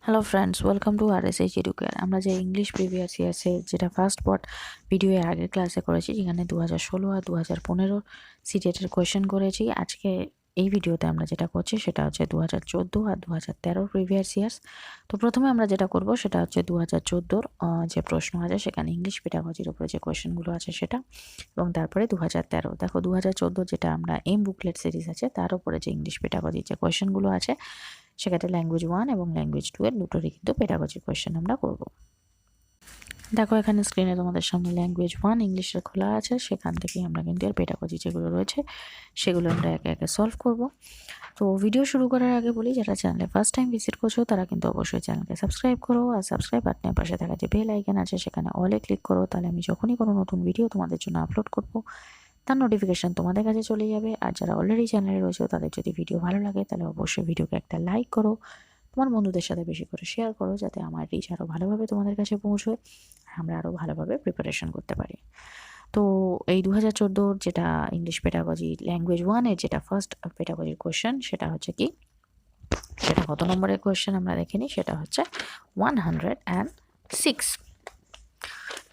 Hello friends, welcome to RSH educare. আমরা যে English previous ইয়ার্সে যেটা ফার্স্ট পার্ট ভিডিও এর আগের ক্লাসে করেছি, যেখানে 2016 আর 2015 সিটেটের কোয়েশ্চেন করেছি। আজকে এই ভিডিওতে আমরা যেটা করছি সেটা হচ্ছে 2014 আর 2013 প্রিভিয়াস ইয়ার্স। তো প্রথমে আমরা যেটা করব সেটা হচ্ছে 2014 যে প্রশ্ন আছে সেখানে ইংলিশ পেডাগজির উপরে যে কোয়েশ্চেনগুলো আছে সেটা, এবং তারপরে 2013। দেখো 2014 যেটা আমরা এম বুকলেট সিরিজ আছে তার উপরে যে ইংলিশ পেডাগজির যে কোয়েশ্চেনগুলো আছে সেক্ষেত্রে ল্যাঙ্গুয়েজ 1 এবং ল্যাঙ্গুয়েজ 2 এর দুটোরই কিন্তু পেডাগজি কোয়েশ্চেন আমরা করব। দেখো এখানে স্ক্রিনে তোমাদের সামনে ল্যাঙ্গুয়েজ 1 ইংলিশের খোলা আছে, সেখান থেকেই আমরা কিন্তু এর পেডাগজি যেগুলো রয়েছে সেগুলো আমরা একে একে সলভ করব। তো ভিডিও শুরু করার আগে বলি, যারা চ্যানেলে ফার্স্ট টাইম ভিজিট করছো তারা কিন্তু অবশ্যই চ্যানেলকে সাবস্ক্রাইব করো, আর সাবস্ক্রাইব বাটনের পাশে থাকা যে বেল আইকন আছে সেখানে অলে ক্লিক করো, তাহলে আমি যখনই কোনো নতুন ভিডিও তোমাদের জন্য আপলোড করব তার নোটিফিকেশান তোমাদের কাছে চলে যাবে। আর যারা অলরেডি চ্যানেলে রয়েছে তাদের যদি ভিডিও ভালো লাগে তাহলে অবশ্যই ভিডিওকে একটা লাইক করো, তোমার বন্ধুদের সাথে বেশি করে শেয়ার করো, যাতে আমার রিচ আরও ভালোভাবে তোমাদের কাছে পৌঁছয় আর আমরা আরও ভালোভাবে প্রিপারেশন করতে পারি। তো এই 2014 যেটা ইংলিশ পেডাগজি ল্যাঙ্গুয়েজ 1-এর যেটা ফার্স্ট পেডাগজির কোয়েশ্চেন সেটা হচ্ছে কি, সেটা কত নম্বরের কোয়েশ্চেন আমরা দেখে নিই। সেটা হচ্ছে 106।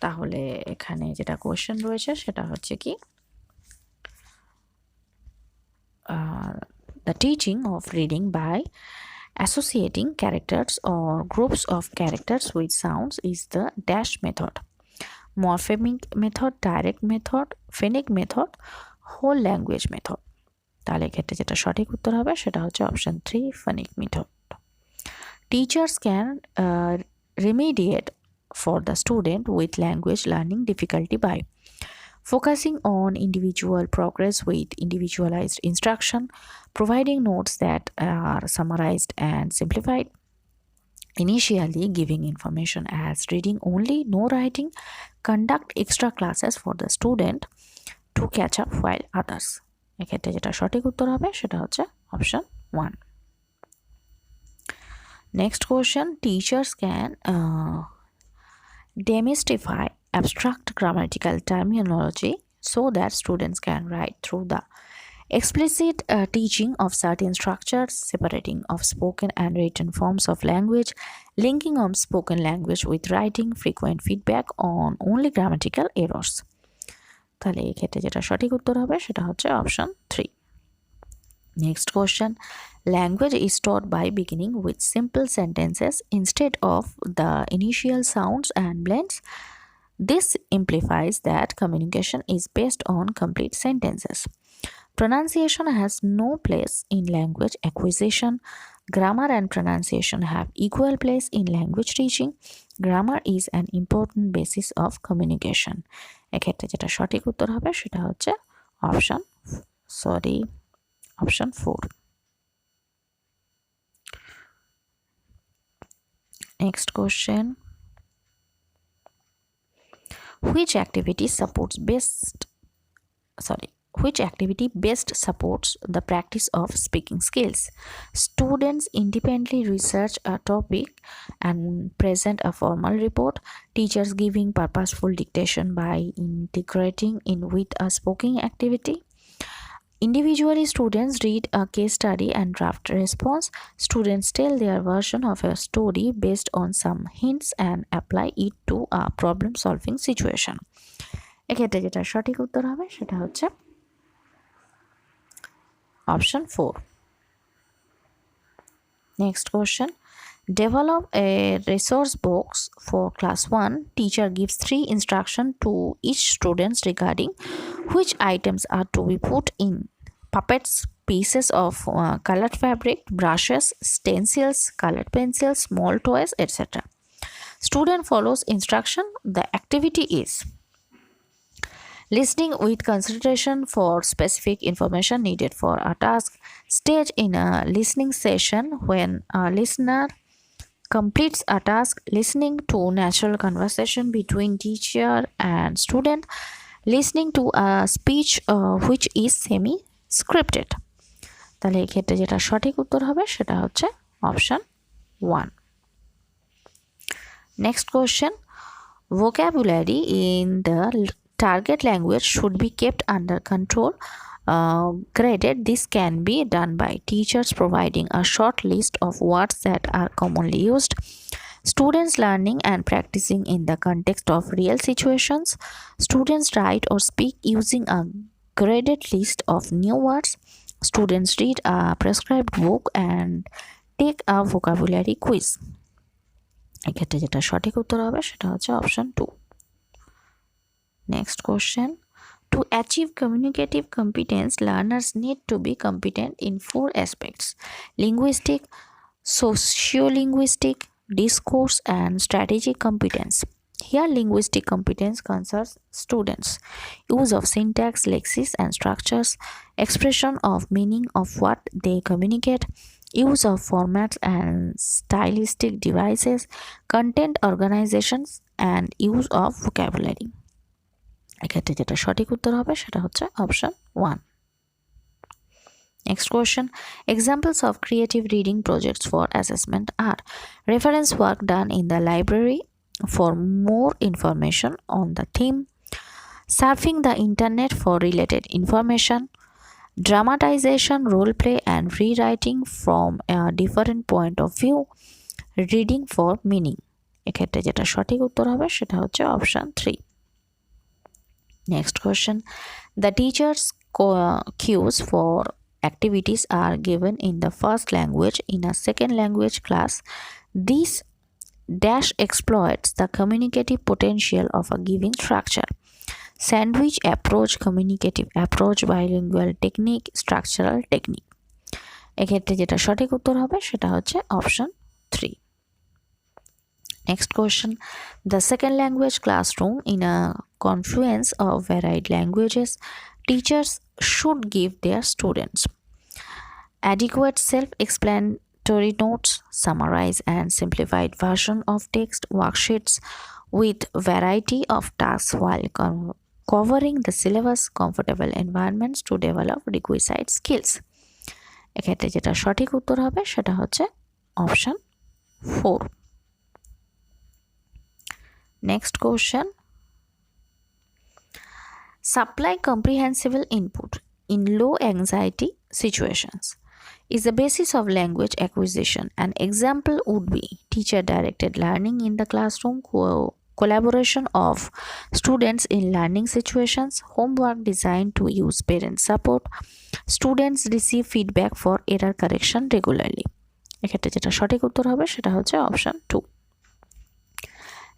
তাহলে এখানে যেটা কোয়েশ্চেন রয়েছে সেটা হচ্ছে কি, the teaching of reading by associating characters or groups of characters with sounds is the dash method. Morphemic method, direct method, phonic method, whole language method. তাহলে এক্ষেত্রে যেটা সঠিক উত্তর হবে সেটা হচ্ছে option 3, phonic method. Teachers can remediate for the student with language learning difficulty by focusing on individual progress with individualized instruction, providing notes that are summarized and simplified, initially giving information as reading only, no writing, conduct extra classes for the student to catch up while others. এক্ষেত্রে যেটা সঠিক উত্তর হবে সেটা হচ্ছে option 1. Next question, teachers can demystify abstract grammatical terminology so that students can write through the explicit teaching of certain structures, separating of spoken and written forms of language, linking of spoken language with writing, frequent feedback on only grammatical errors. তাহলে এই ক্ষেত্রে যেটা সঠিক উত্তর হবে সেটা হচ্ছে option 3. Next question, language is taught by beginning with simple sentences instead of the initial sounds and blends. This implies that communication is based on complete sentences. Pronunciation has no place in language acquisition. Grammar and pronunciation have equal place in language teaching. Grammar is an important basis of communication. এক্ষেত্রে যেটা সঠিক উত্তর হবে সেটা হচ্ছে option 4. Next question, which activity best supports the practice of speaking skills? Students independently research a topic and present a formal report. Teachers giving purposeful dictation by integrating in with a speaking activity. Individually, students read a case study and draft a response. Students tell their version of a story based on some hints and apply it to a problem-solving situation. এক্ষেত্রে যেটা সঠিক উত্তর হবে সেটা হচ্ছে option 4. Next question, develop a resource box for class 1. Teacher gives 3 instructions to each student regarding which items are to be put in: puppets, pieces of colored fabric, brushes, stencils, colored pencils, small toys, etc. Student follows instruction. The activity is listening with consideration for specific information needed for a task. Stage in a listening session when a listener completes a task. Listening to natural conversation between teacher and student. Listening to a speech which is semi-scripted. তাহলে এই ক্ষেত্রে যেটা সঠিক উত্তর হবে সেটা হচ্ছে option 1. Next question, vocabulary in the target language should be kept under control graded. This can be done by teachers providing a short list of words that are commonly used, students learning and practicing in the context of real situations, students write or speak using a graded list of new words, students read a prescribed book and take a vocabulary quiz. এক্ষেত্রে যেটা সঠিক উত্তর হবে সেটা হচ্ছে option 2. Next question. To achieve communicative competence, learners need to be competent in 4 aspects: linguistic, sociolinguistic, discourse, and strategic competence. Here, linguistic competence concerns students' use of syntax, lexis, and structures, expression of meaning of what they communicate, use of formats and stylistic devices, content organizations, and use of vocabulary. এক্ষেত্রে যেটা সঠিক উত্তর হবে সেটা হচ্ছে option 1. Next question. Examples of creative reading projects for assessment are reference work done in the library for more information on the theme, surfing the internet for related information, dramatization, role play, and rewriting from a different point of view, reading for meaning. এক্ষেত্রে যেটা সঠিক উত্তর হবে সেটা হচ্ছে option 3. Next question. The teacher's cues for activities are given in the first language in a second language class. This dash exploits the communicative potential of a given structure: sandwich approach, communicative approach, bilingual technique, structural technique. এক্ষেত্রে যেটা সঠিক উত্তর হবে সেটা হচ্ছে option 3. Next question. The second language classroom in a confluence of varied languages, teachers should give their students adequate self-explanatory notes, summarize and simplified version of text, worksheets with variety of tasks while covering the syllabus, comfortable environments to develop requisite skills. এক্ষেত্রে যেটা সঠিক উত্তর হবে সেটা হচ্ছে option 4. Next question. Supply comprehensible input in low anxiety situations is the basis of language acquisition. An example would be teacher directed learning in the classroom, collaboration of students in learning situations, homework designed to use parent support, students receive feedback for error correction regularly. এক্ষেত্রে যেটা সঠিক উত্তর হবে সেটা হচ্ছে option 2.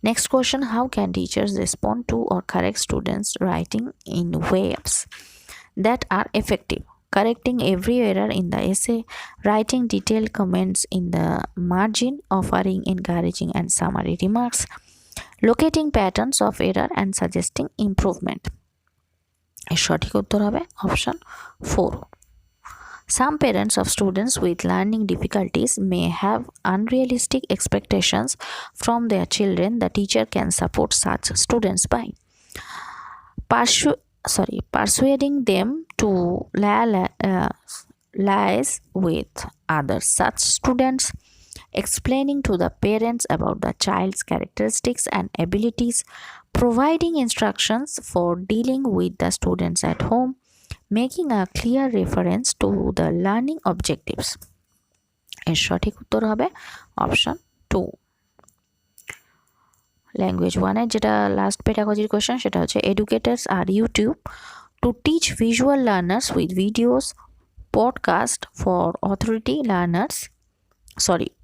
Next question. How can teachers respond to or correct students' writing in ways that are effective? Correcting every error in the essay, writing detailed comments in the margin, offering encouraging and summary remarks, locating patterns of error and suggesting improvement. এর সঠিক উত্তর হবে option 4. Some parents of students with learning difficulties may have unrealistic expectations from their children. The teacher can support such students by persuading them to liaise with other such students, explaining to the parents about the child's characteristics and abilities, providing instructions for dealing with the students at home, making a clear reference to the learning objectives. এর সঠিক উত্তর হবে option 2. Language 1 এর যেটা last পেডাগজির question সেটা হচ্ছে educators are YouTube to teach visual learners with videos, podcast for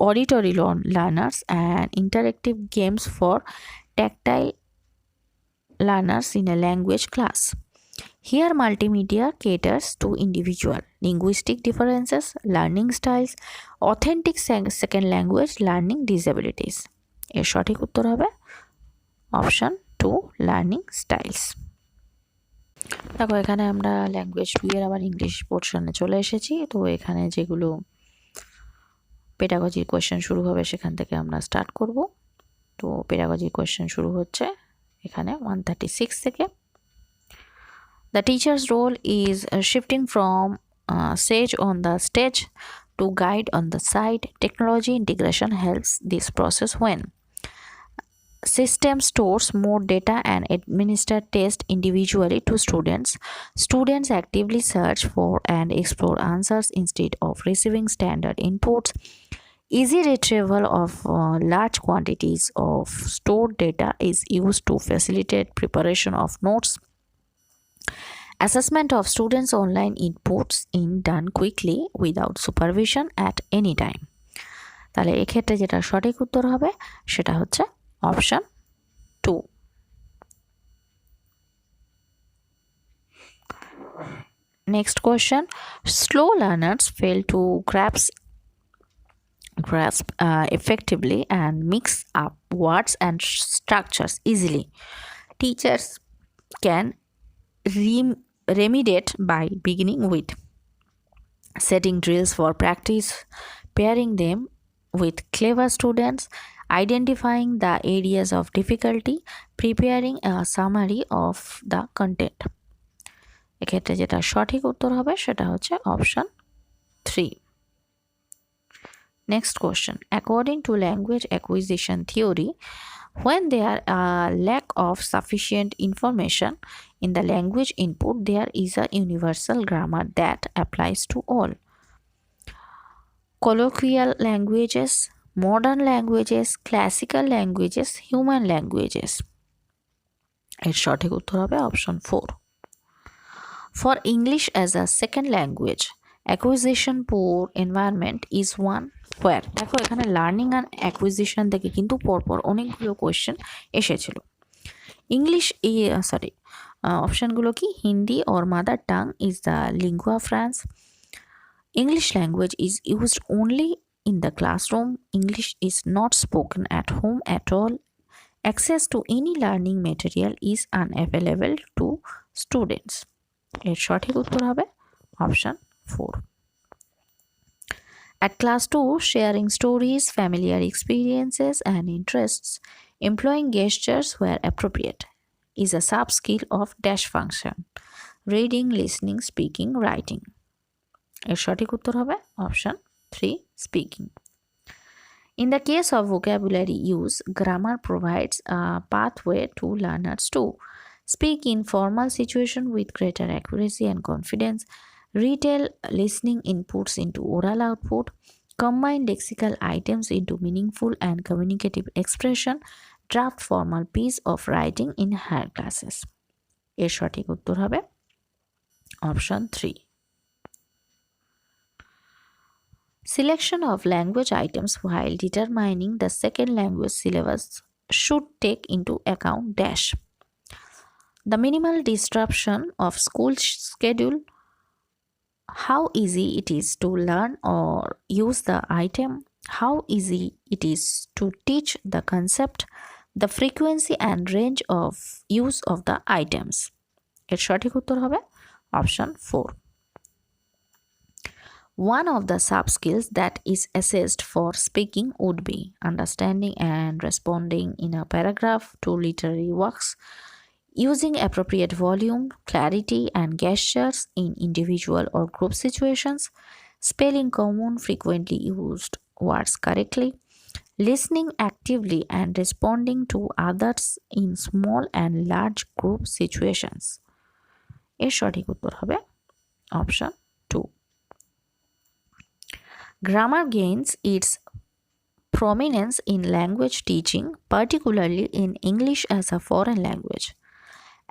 auditory learners and interactive games for tactile learners in a language class. Here, multimedia caters to individual linguistic differences, learning styles, authentic second language learning disabilities. এর সঠিক উত্তর হবে option 2, learning styles. দেখো এখানে আমরা language 2 এর আবার English পোর্শনে চলে এসেছি. তো এখানে যেগুলো পেডাগজির কোয়েশ্চেন শুরু হবে সেখান থেকে আমরা স্টার্ট করব. তো পেডাগজির কোয়েশ্চেন শুরু হচ্ছে এখানে 136 থেকে. The teacher's role is shifting from sage on the stage to guide on the side. Technology integration helps this process when system stores more data and administers tests individually to students. Students actively search for and explore answers instead of receiving standard inputs. Easy retrieval of large quantities of stored data is used to facilitate preparation of notes. Assessment of students' online inputs in done quickly without supervision at any time. তাহলে এক্ষেত্রে যেটা সঠিক উত্তর হবে সেটা হচ্ছে option 2. Next question. Slow learners fail to grasp effectively and mix up words and structures easily. Teachers can remediate by beginning with setting drills for practice, pairing them with clever students, identifying the areas of difficulty, preparing a summary of the content. এক্ষেত্রে যেটা সঠিক উত্তর হবে সেটা হচ্ছে option 3. Next question. According to language acquisition theory, when there are lack of sufficient information in the language input, there is a universal grammar that applies to all. Colloquial languages, modern languages, classical languages, human languages. এর সঠিক উত্তর হবে option 4. For English as a second language, acquisition poor environment is one where দেখো এখানে learning and acquisition থেকে কিন্তু পরপর অনেকগুলো কোয়েশ্চেন এসেছিল। ইংলিশ অপশানগুলো কি? Hindi or mother tongue is the lingua franca. English language is used only in the classroom. English is not spoken at home at all. Access to any learning material is unavailable to students. এর সঠিক উত্তর হবে option 4. At class 2, sharing stories, familiar experiences, and interests, employing gestures where appropriate, is a sub-skill of dash function. Reading, listening, speaking, writing. এর সঠিক উত্তর হবে option 3, speaking. In the case of vocabulary use, grammar provides a pathway to learners to speak in formal situation with greater accuracy and confidence, retail listening inputs into oral output, combine lexical items into meaningful and communicative expression, draft formal piece of writing in higher classes. এর সঠিক উত্তর হবে option 3. Selection of language items while determining the second language syllabus should take into account dash. The minimal disruption of school schedule, how easy it is to learn or use the item, how easy it is to teach the concept, the frequency and range of use of the items. এর সঠিক উত্তর হবে option 4. One of the sub-skills that is assessed for speaking would be understanding and responding in a paragraph to literary works, using appropriate volume, clarity, and gestures in individual or group situations, spelling common frequently used words correctly, listening actively and responding to others in small and large group situations. এর সঠিক উত্তর হবে option 2. Grammar gains its prominence in language teaching, particularly in English as a foreign language.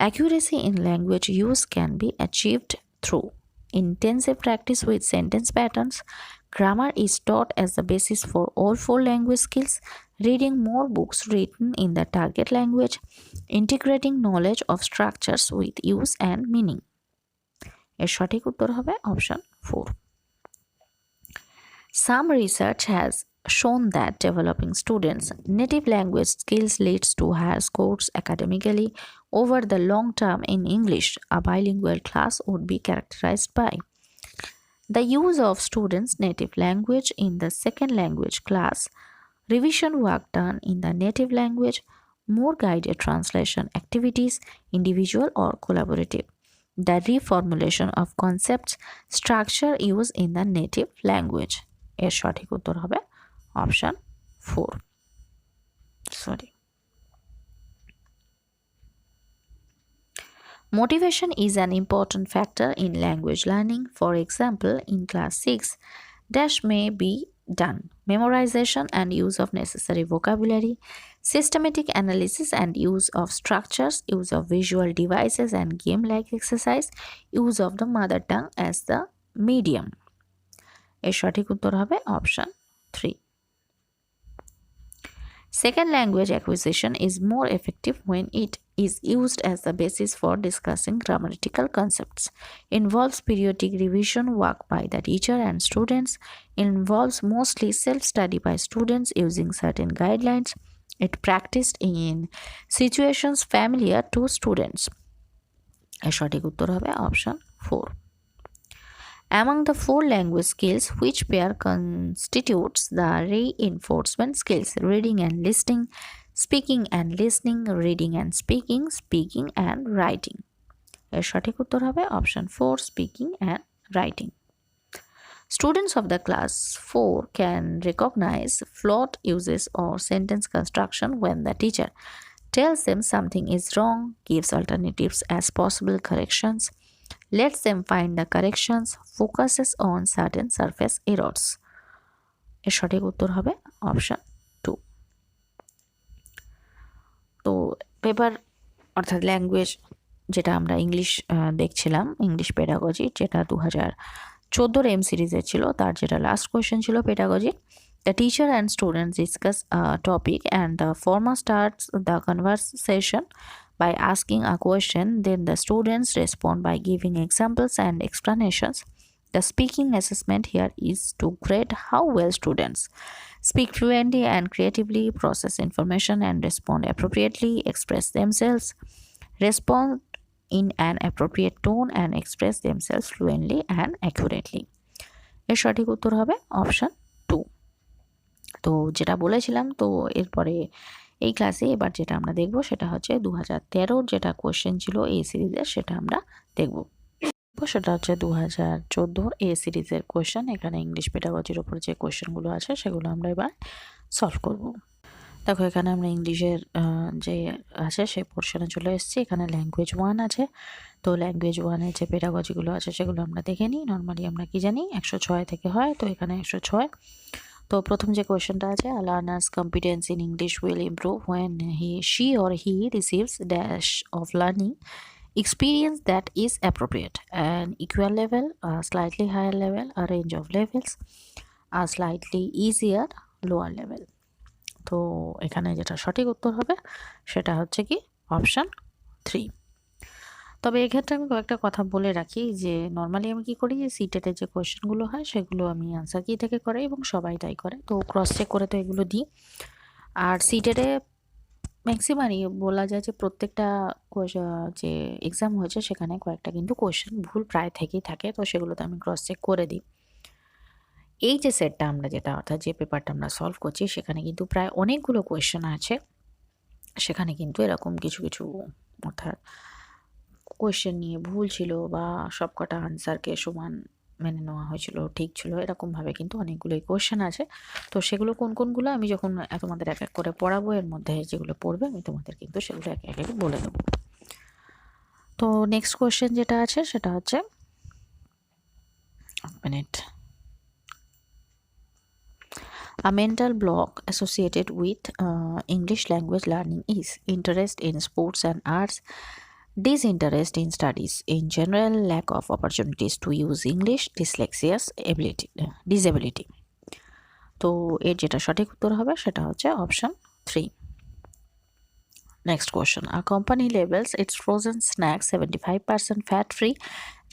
Accuracy in language use can be achieved through intensive practice with sentence patterns. Grammar is taught as the basis for all 4 language skills. Reading more books written in the target language. Integrating knowledge of structures with use and meaning. এর সঠিক উত্তর হবে option 4. Some research has shown that developing students' native language skills leads to higher scores academically. Over the long term in English, a bilingual class would be characterized by the use of students' native language in the second language class, revision work done in the native language, more guided translation activities, individual or collaborative, the reformulation of concepts, structure used in the native language. এর সঠিক উত্তর হবে option 4. Motivation is an important factor in language learning. For example, in class 6, dash may be done. Memorization and use of necessary vocabulary, systematic analysis and use of structures, use of visual devices and game-like exercise, use of the mother tongue as the medium. এর সঠিক উত্তর হবে option 3. Second language acquisition is more effective when it is used as the basis for discussing grammatical concepts. Involves periodic revision work by the teacher and students. Involves mostly self-study by students using certain guidelines. It practiced in situations familiar to students. এর সঠিক উত্তর হবে option 4. Among the 4 language skills, which pair constitutes the reinforcement skills? Reading and listening, speaking and listening, reading and speaking, speaking and writing. এর সঠিক উত্তর হবে option 4, speaking and writing. Students of the class 4 can recognize flawed uses or sentence construction when the teacher tells them something is wrong, gives alternatives as possible corrections, lets them find the corrections, focuses on certain surface errors. এর সঠিক উত্তর হবে option 2. তো paper অর্থাৎ language যেটা আমরা English দেখছিলাম, English pedagogy, যেটা 2014 এম সিরিজের ছিল, তার যেটা লাস্ট কোয়েশ্চেন ছিল pedagogy. The teacher and students discuss a topic and the former starts the conversation by asking a question, then the students respond by giving examples and explanations. The speaking assessment here is to grade how well students speak fluently and creatively, process information and respond appropriately, express themselves, respond in an appropriate tone and express themselves fluently and accurately. এর সঠিক উত্তর হবে option 2. তো যেটা বলেছিলাম, তো এরপরে এই ক্লাসে এবার যেটা আমরা দেখব সেটা হচ্ছে 2013 যেটা কোয়েশ্চেন ছিল এই সিরিজের, সেটা আমরা দেখব। সেটা হচ্ছে 2014 এ সিরিজের কোয়েশ্চেন। এখানে ইংলিশ পেডাগজির ওপর যে কোয়েশ্চেনগুলো আছে সেগুলো আমরা এবার সলভ করব। দেখো এখানে আমরা ইংলিশের যে আছে সেই পোর্শনে চলে এসেছি। এখানে ল্যাঙ্গুয়েজ 1 আছে। তো ল্যাঙ্গুয়েজ 1-এর যে পেডাগজিগুলো আছে সেগুলো আমরা দেখে নিই। নর্মালি আমরা কি জানি 106 থেকে হয়, তো এখানে 106। তো প্রথম যে কোয়েশ্চেনটা আছে, a learner's competence in English will improve when she or he receives dash of learning experience that is appropriate, an equal level, a slightly higher level, a range of levels, a slightly easier lower level. তো এখানে যেটা সঠিক উত্তর হবে সেটা হচ্ছে কি option 3। তবে এক্ষেত্রে আমি কয়েকটা কথা বলে রাখি যে নর্মালি আমি কি করি, যে সিটেটের যে কোয়েশ্চেনগুলো হয় সেগুলো আমি আনসার কি থেকে করে এবং সবাই তাই করে, তো ক্রস চেক করে তো এগুলো দিই। আর সিটেটে ম্যাক্সিমামই বলা যায় যে প্রত্যেকটা যে এক্সাম হয়েছে সেখানে কয়েকটা কিন্তু কোয়েশ্চেন ভুল প্রায় থেকেই থাকে, তো সেগুলো তো আমি ক্রস চেক করে দিই। এই যে সেটটা আমরা যেটা অর্থাৎ যে পেপারটা আমরা সলভ করছি সেখানে কিন্তু প্রায় অনেকগুলো কোয়েশ্চেন আছে। সেখানে কিন্তু এরকম কিছু কিছু অর্থাৎ কোয়েশ্চেন নিয়ে ভুল ছিল বা সবকটা আনসারকে সমান মেনে নেওয়া হয়েছিল, ঠিক ছিল, এরকমভাবে কিন্তু অনেকগুলোই কোয়েশ্চেন আছে। তো সেগুলো কোন কোনগুলো আমি যখন তোমাদের এক এক করে পড়াবো, এর মধ্যে যেগুলো পড়বে আমি তোমাদের কিন্তু সেগুলো এক এক বলে দেবো। তো নেক্সট কোয়েশ্চেন যেটা আছে সেটা হচ্ছে minute A mental block associated with English language learning is interest in sports and arts, disinterest in studies in general, lack of opportunities to use English, disability. তো এর যেটা সঠিক উত্তর হবে সেটা হচ্ছে option 3। Next question. A company labels its frozen snacks 75% fat-free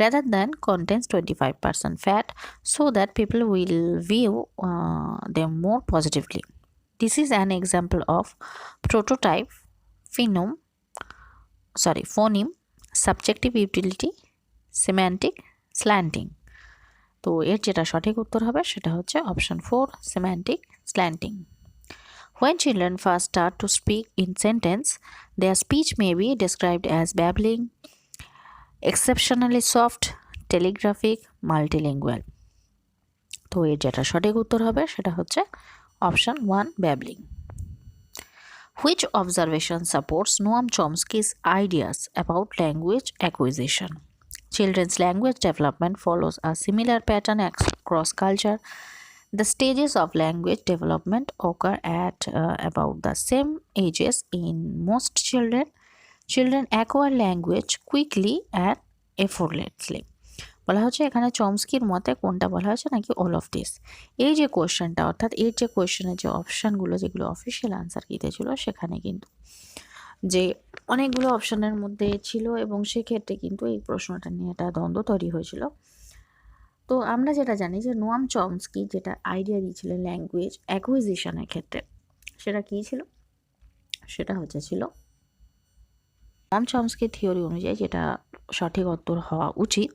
rather than contains 25% fat so that people will view them more positively. This is an example of prototype, phoneme, subjective utility, semantic, slanting. তো এর যেটা সঠিক উত্তর হবে সেটা হচ্ছে option 4, semantic slanting. When children first start to speak in sentence, their speech may be described as babbling, exceptionally soft, telegraphic, multilingual. তো এর যেটা সঠিক উত্তর হবে সেটা হচ্ছে option 1, babbling. Which observation supports Noam Chomsky's ideas about language acquisition? Children's language development follows a similar pattern across culture. The stages of language development occur at about the same ages in most children. Children acquire language quickly and effortlessly. বলা হচ্ছে এখানে চমস্কির মতে কোনটা বলা হয়েছে নাকি all of this. এই যে কোয়েশ্চেনটা অর্থাৎ এর যে কোয়েশ্চেনের যে অপশানগুলো যেগুলো অফিসিয়াল আনসার কিতে ছিল সেখানে কিন্তু যে অনেকগুলো অপশানের মধ্যে ছিল এবং সেক্ষেত্রে কিন্তু এই প্রশ্নটা নিয়ে একটা দ্বন্দ্ব তৈরি হয়েছিল। তো আমরা যেটা জানি যে নোয়াম চমস্কি যেটা আইডিয়া দিয়েছিলেন ল্যাঙ্গুয়েজ অ্যাকুইজিশনের ক্ষেত্রে সেটা কী ছিল, সেটা ছিল নোয়াম চমস্কির থিওরি অনুযায়ী যেটা সঠিক উত্তর হওয়া উচিত।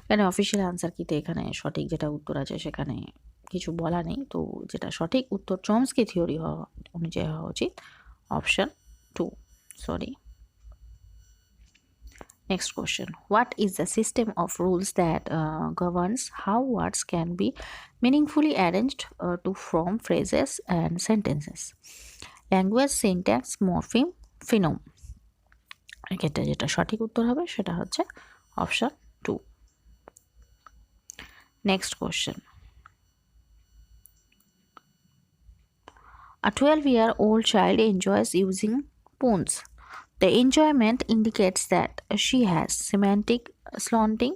এখানে অফিসিয়াল আনসার কিতে এখানে সঠিক যেটা উত্তর আছে সেখানে কিছু বলা নেই, তো যেটা সঠিক উত্তর চমস্কি থিওরি হওয়া অনুযায়ী হওয়া উচিত option 2। Sorry. Next question. What is the system of rules that governs how words can be meaningfully arranged to form phrases and sentences? Language, syntax, morpheme, phoneme. এক্ষেত্রে যেটা সঠিক উত্তর হবে সেটা হচ্ছে option 2। Next question. A 12-year-old child enjoys using puns. The enjoyment indicates that she has semantic slanting,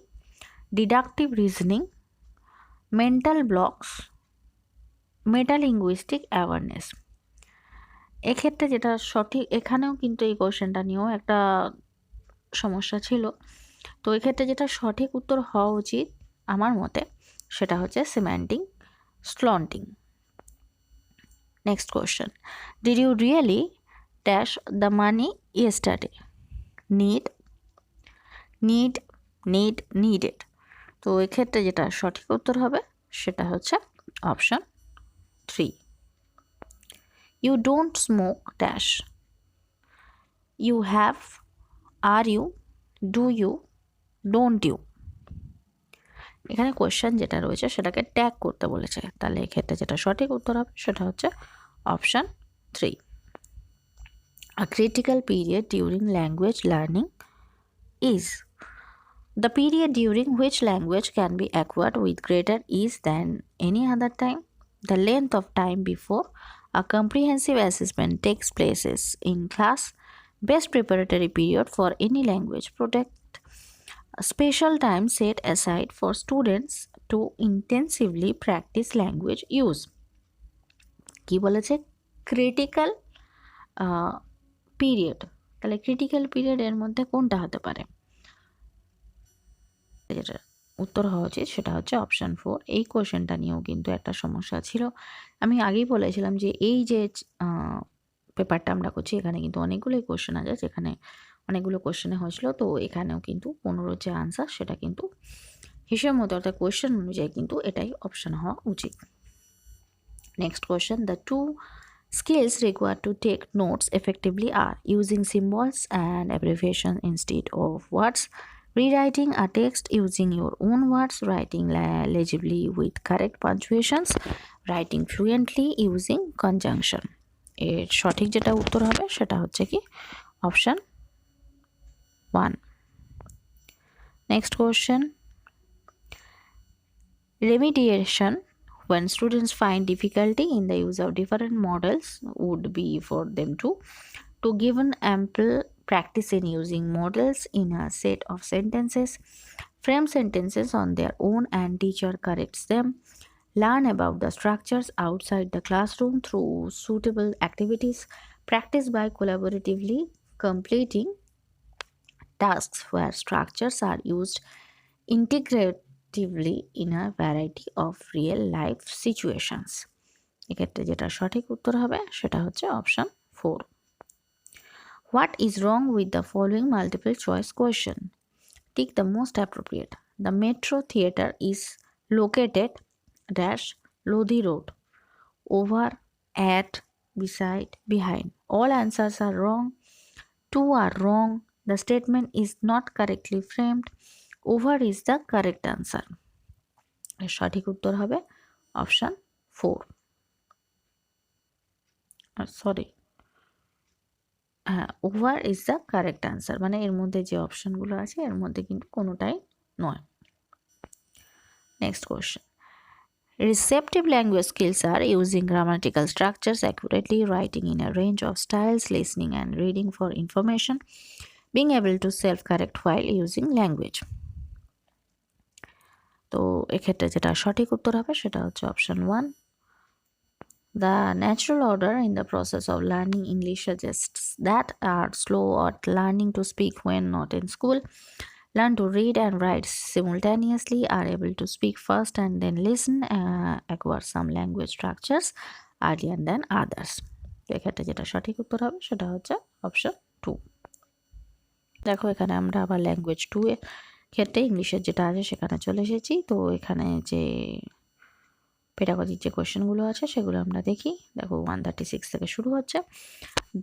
deductive reasoning, mental blocks, metalinguistic awareness. এক্ষেত্রে যেটা সঠিক, এখানেও কিন্তু এই কোশ্চেনটা নিয়েও একটা সমস্যা ছিল। তো এক্ষেত্রে যেটা সঠিক উত্তর হওয়া উচিত আমার মতে সেটা হচ্ছে semantic slanting. Next question. Did you really dash the money yesterday? Needed. তো এক্ষেত্রে যেটা সঠিক উত্তর হবে সেটা হচ্ছে option 3। You don't smoke dash? You have, আর you, do you, don't you. এখানে কোয়েশ্চেন যেটা রয়েছে সেটাকে ট্যাগ করতে বলেছে, তাহলে এক্ষেত্রে যেটা সঠিক উত্তর হবে সেটা হচ্ছে option 3। A critical period during language learning is the period during which language can be acquired with greater ease than any other time. The length of time before a comprehensive assessment takes place in class. Best preparatory period for any language. Protect a special time set aside for students to intensively practice language use. কি বলেছে? Critical period. তাহলে critical period এর মধ্যে কোনটা হতে পারে? যেটা উত্তর হওয়া উচিত সেটা হচ্ছে অপশন 4। এই কোশ্চেনটা নিয়েও কিন্তু একটা সমস্যা ছিল। আমি আগেই বলেছিলাম যে এই যে পেপারটা আমরা করছি এখানে কিন্তু অনেকগুলোই কোশ্চেন আছে, যেখানে অনেকগুলো কোশ্চেনে হয়েছিল। তো এখানেও কিন্তু 15 যে আনসার সেটা কিন্তু হিসেব মতো অর্থাৎ কোশ্চেন অনুযায়ী কিন্তু এটাই অপশন হওয়া উচিত। Next question. The two skills required to take notes effectively are using symbols and abbreviation instead of words, rewriting a text using your own words, writing legibly with correct punctuations, writing fluently using conjunction. এর সঠিক যেটা উত্তর হবে সেটা হচ্ছে কি option 1। Next question. Remediation when students find difficulty in the use of different models would be for them to given ample practice in using models in a set of sentences, frame sentences on their own and teacher corrects them, learn about the structures outside the classroom through suitable activities, practice by collaboratively completing tasks where structures are used integratively in a variety of real life situations. এক্ষেত্রে যেটা সঠিক উত্তর হবে সেটা হচ্ছে option 4। What is wrong with the following multiple choice question? Tick the most appropriate. The Metro Theatre is located dash Lodhi Road, over, at, beside, behind. All answers are wrong. 2 are wrong. The statement is not correctly framed. Over is the correct answer. এর সঠিক উত্তর হবে option 4। Sorry, হ্যাঁ, over is the correct answer, মানে এর মধ্যে যে অপশানগুলো আছে এর মধ্যে কিন্তু কোনোটাই নয়। Next question, receptive language skills are using grammatical structures accurately, writing in a range of styles, listening and reading for information, being able to self-correct while using language. তো এক্ষেত্রে যেটা সঠিক উত্তর হবে সেটা হচ্ছে option 1। The natural order in the process of learning English suggests that are slow at learning to speak when not in school, learn to read and write simultaneously, are able to speak first and then listen, acquire some language structures earlier than others. তো এক্ষেত্রে যেটা সঠিক উত্তর হবে সেটা হচ্ছে option 2। দেখো এখানে আমরা আবার ল্যাঙ্গুয়েজ 2 এর ক্ষেত্রে ইংলিশের যেটা আছে সেখানে চলে এসেছি। তো এখানে যে পেডাগজির যে কোয়েশ্চেনগুলো আছে সেগুলো আমরা দেখি। দেখো 136 থেকে শুরু হচ্ছে।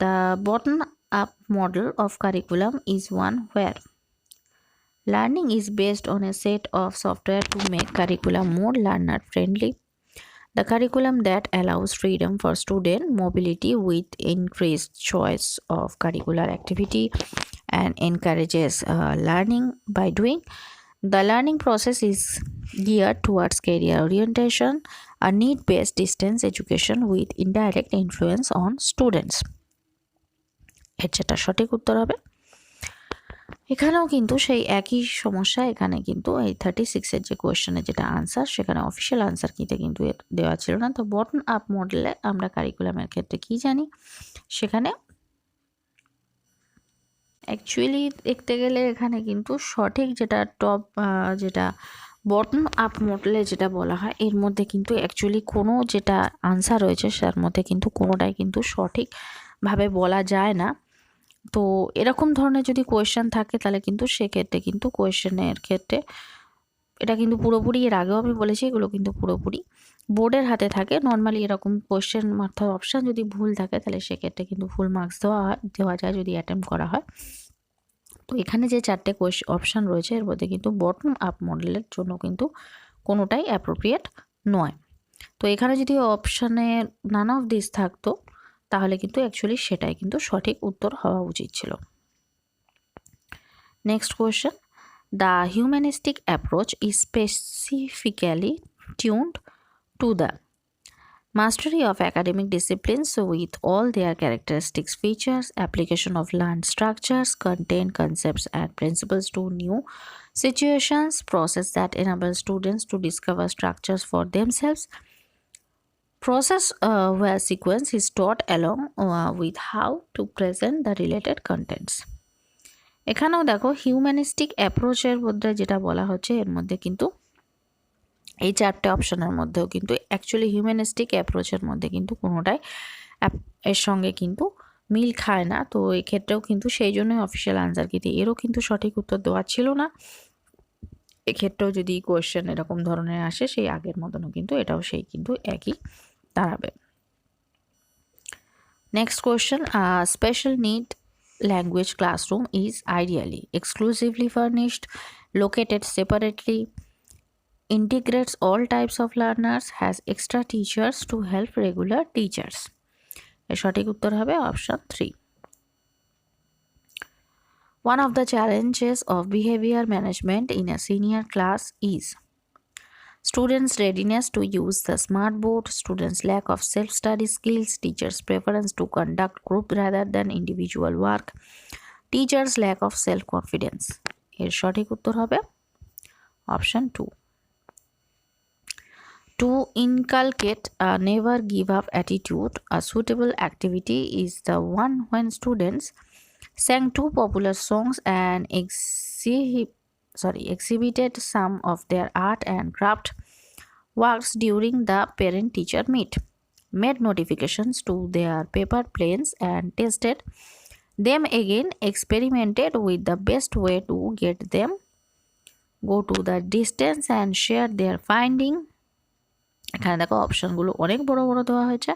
The bottom up model of curriculum is one where learning is based on a set of software to make curriculum more learner friendly. The curriculum that allows freedom for student mobility with increased choice of curricular activity and encourages learning by doing. The learning process is geared towards career orientation, a need-based distance education with indirect influence on students. এর যেটা সঠিক উত্তর হবে। এখানেও কিন্তু সেই একই সমস্যা, এখানে কিন্তু এই 36-এর যে কোয়েশ্চেনের যেটা আনসার সেখানে অফিসিয়াল আনসার কিন্তু দেওয়া ছিল না। তো বটম আপ মডেলে আমরা কারিকুলামের ক্ষেত্রে কি জানি, সেখানে অ্যাকচুয়ালি দেখতে গেলে এখানে কিন্তু সঠিক যেটা যেটা বটম আপ মডেলে যেটা বলা হয় এর মধ্যে কিন্তু অ্যাকচুয়ালি কোনো যেটা আনসার রয়েছে তার মধ্যে কিন্তু কোনোটাই কিন্তু সঠিকভাবে বলা যায় না। তো এরকম ধরনের যদি কোয়েশ্চেন থাকে তাহলে কিন্তু সেক্ষেত্রে কিন্তু কোয়েশ্চেনের ক্ষেত্রে এটা কিন্তু পুরোপুরি, এর আগেও আমি বলেছি, এগুলো কিন্তু পুরোপুরি বোর্ডের হাতে থাকে। নর্মালি এরকম কোয়েশ্চেন অর্থাৎ অপশান যদি ভুল থাকে তাহলে সেক্ষেত্রে কিন্তু ফুল মার্কস দেওয়া যায় যদি অ্যাটেম্প্ট করা হয়। তো এখানে যে 4টে অপশান রয়েছে এর মধ্যে কিন্তু বটম আপ মডেলের জন্য কিন্তু কোনোটাই অ্যাপ্রোপ্রিয়েট নয়। তো এখানে যদি অপশানে নান অফ দিস থাকতো তাহলে কিন্তু অ্যাকচুয়ালি সেটাই কিন্তু সঠিক উত্তর হওয়া উচিত ছিল। Next question, the humanistic approach is specifically tuned to the mastery of academic disciplines with all their characteristics, features, application of learned structures, content, concepts and principles to new situations, process that enable students to discover structures for themselves, process where sequence is taught along with how to present the related contents. এখানেও দেখো humanistic অ্যাপ্রোচের মধ্যে যেটা বলা হচ্ছে এর মধ্যে কিন্তু এই 4টে অপশনের মধ্যেও কিন্তু অ্যাকচুয়ালি হিউম্যানিস্টিক অ্যাপ্রোচের মধ্যে কিন্তু কোনোটাই এর সঙ্গে কিন্তু মিল খায় না। তো এক্ষেত্রেও কিন্তু সেই জন্যই অফিসিয়াল আনসার কিন্তু এরও কিন্তু সঠিক উত্তর দেওয়া ছিল না। এক্ষেত্রেও যদি কোয়েশ্চেন এরকম ধরনের আসে সেই আগের মতনও কিন্তু এটাও সেই কিন্তু একই দাঁড়াবে। Next question, special need language classroom is ideally exclusively furnished, located separately, integrates all types of learners, has extra teachers to help regular teachers. এর সঠিক উত্তর হবে option 3। One of the challenges of behavior management in a senior class is students' readiness to use the smart board, students' lack of self-study skills, teachers' preference to conduct group rather than individual work, teachers' lack of self-confidence. এর সঠিক উত্তর হবে option 2। To inculcate a never give up attitude, a suitable activity is the one when students sang 2 popular songs and exhibited some of their art and craft works during the parent-teacher meet, made notifications to their paper planes and tested them again, experimented with the best way to get them, go to the distance and share their finding. এখানে দেখো অপশনগুলো অনেক বড় বড় দেওয়া হয়েছে।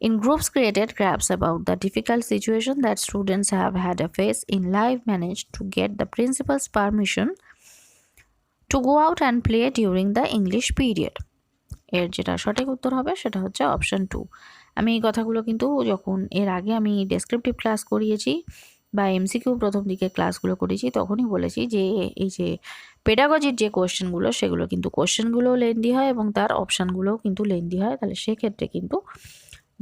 In groups created grabs about the difficult situation that students have had to face in life, managed to get the principal's permission to go out and play during the English period. এর যেটা সঠিক উত্তর হবে সেটা হচ্ছে option 2। আমি এই কথাগুলো কিন্তু যখন এর আগে আমি ডেসক্রিপটিভ ক্লাস করিয়েছি বা এমসিকিউ প্রথম দিকে ক্লাসগুলো করেছি তখনই বলেছি যে এই যে পেডাগজির যে কোয়েশ্চেনগুলো সেগুলো কিন্তু কোয়েশ্চেনগুলোও লেন্দি হয় এবং তার অপশানগুলোও কিন্তু লেন্দি হয়। তাহলে সেক্ষেত্রে কিন্তু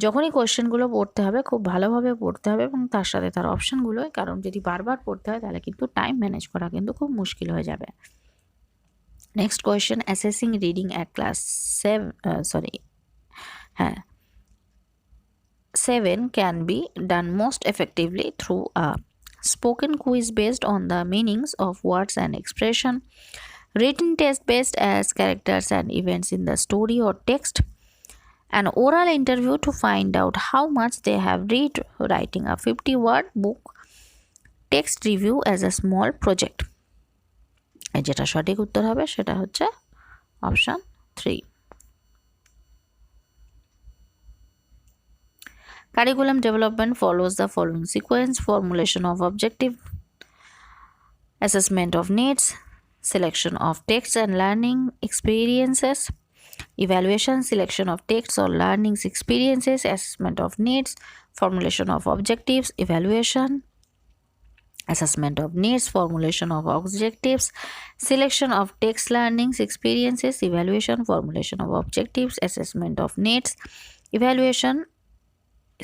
যখনই কোয়েশ্চেনগুলো পড়তে হবে খুব ভালোভাবে পড়তে হবে এবং তার সাথে তার অপশানগুলো, কারণ যদি বারবার পড়তে হয় তাহলে কিন্তু টাইম ম্যানেজ করা কিন্তু খুব মুশকিল হয়ে যাবে। Next question, assessing reading at class 7 can be done most effectively through a spoken quiz based on the meanings of words and expression, written test based as characters and events in the story or text, an oral interview to find out how much they have read, writing a 50-word book, text review as a small project. যেটা সঠিক উত্তর হবে সেটা হচ্ছে option 3। Curriculum development follows the following sequence: formulation of objective, assessment of needs, selection of texts and learning experiences, evaluation, selection of texts or learning experiences, assessment of needs, formulation of objectives, evaluation, assessment of needs, formulation of objectives, selection of text learning experiences, evaluation, formulation of objectives, assessment of needs, evaluation,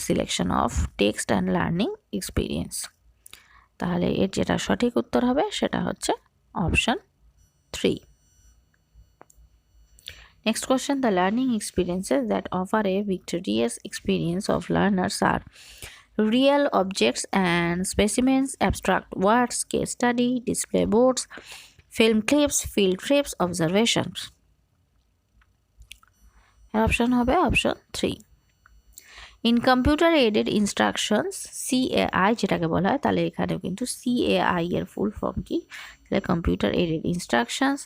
selection of text and learning experience. তাহলে এর যেটা সঠিক উত্তর হবে সেটা হচ্ছে option 3। Next question, the learning experiences that offer a victorious experience of learners are real objects and specimens, abstract words, case study, display boards, film clips, field trips, observations. এর option হবে option 3। In computer aided instructions, CAI যেটাকে বলা হয়, তাহলে এখানেও কিন্তু সিএআই এর ফুল form কি, তাহলে computer aided instructions,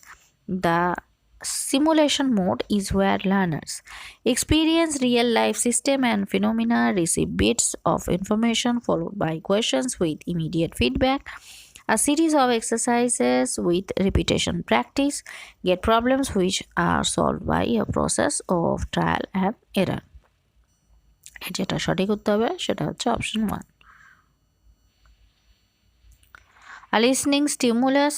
the simulation mode is where learners experience real life system and phenomena, receive bits of information followed by questions with immediate feedback, a series of exercises with repetition practice, get problems which are solved by a process of trial and error। যেটা সঠিক উত্তর হবে সেটা হচ্ছে option 1। A listening stimulus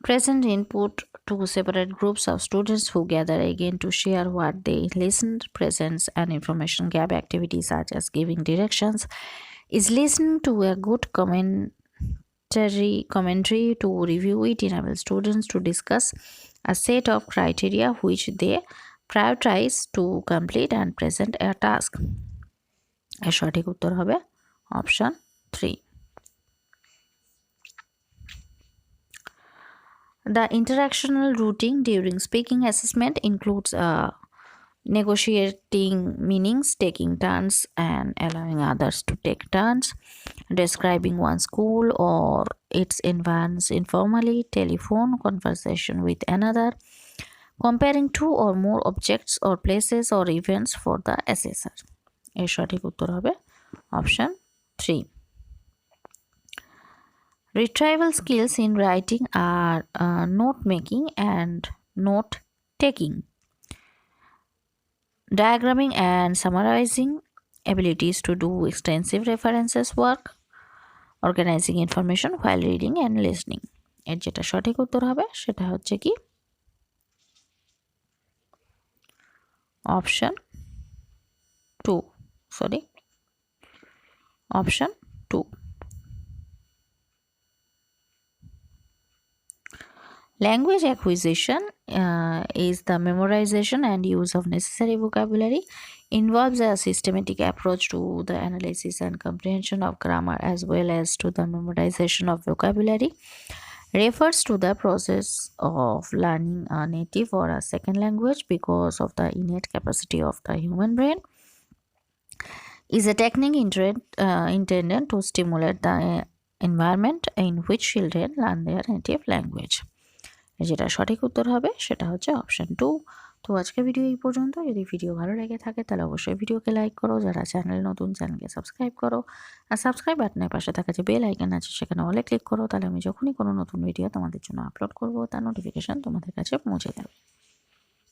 present input to separate groups of students who gather again to share what they listened, presents an information gap activity such as giving directions, is listening to a good commentary to review it, enable students to discuss a set of criteria which they prioritize to complete and present a task। এর সঠিক উত্তর হবে option 3। The interactional routing during speaking assessment includes negotiating meanings, taking turns and allowing others to take turns, describing one school or its environs informally, telephone conversation with another, comparing two or more objects or places or events for the assessor। এর সঠিক উত্তর হবে option 3। Retrieval skills in writing are note making and note taking, diagramming and summarizing, abilities to do extensive references work, organizing information while reading and listening। এর যেটা সঠিক উত্তর হবে সেটা হচ্ছে কি option 2, option 2। Language acquisition is the memorization and use of necessary vocabulary, involves a systematic approach to the analysis and comprehension of grammar as well as to the memorization of vocabulary, refers to the process of learning a native or a second language because of the innate capacity of the human brain, is a technique intended to stimulate the environment in which children learn their native language। যেটা সঠিক উত্তর হবে সেটা হচ্ছে option 2। তো আজকে video এই পর্যন্ত। যদি ভিডিও ভালো লেগে থাকে তাহলে অবশ্যই ভিডিওকে লাইক করো, যারা চ্যানেল নতুন চ্যানেলকে সাবস্ক্রাইব করো, আর সাবস্ক্রাইব বাটনের পাশে থাকা যে বেল আইকন আছে সেখানে অলে ক্লিক করো, তাহলে আমি যখনই কোনো নতুন ভিডিও তোমাদের জন্য আপলোড করবো তার নোটিফিকেশান তোমাদের কাছে পৌঁছে যাবে।